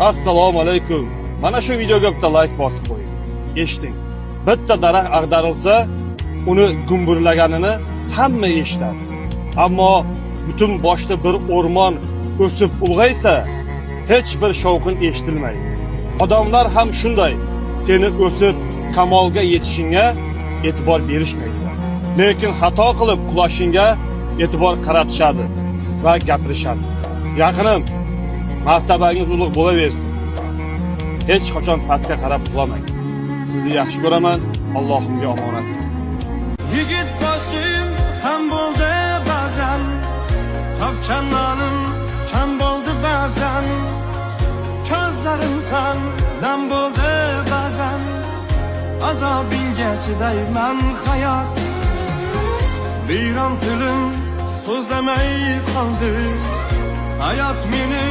Assalomu alaykum. Mana shu videoga bitta like bosib qo'ying. Eshiting. Bitta daraxt ag'darilsa, uni gumburlaganini hamma eshitadi. Ammo butun boshda bir o'rmon o'sib ulg'aysa, hech bir shovqin eshitilmaydi. Odamlar ham shunday. Seni o'sib kamolga yetishingga e'tibor berishmaydi. Lekin xato qilib qulashingga e'tibor qaratishadi va gapirishadi. Yaqinim, martabangiz ulug' bo'laversin. Hech qachon pastga qarab qulamang. Sizni yaxshi ko'raman. Allohimga omonatsiz. Yigit boshim ham bo'ldi ba'zan, topganlarim kam bo'ldi ba'zan, ko'zlarim ham nam bo'ldi ba'zan, azobingga chidayman hayot. Biron tilim so'zlamay qoldi, hayot meni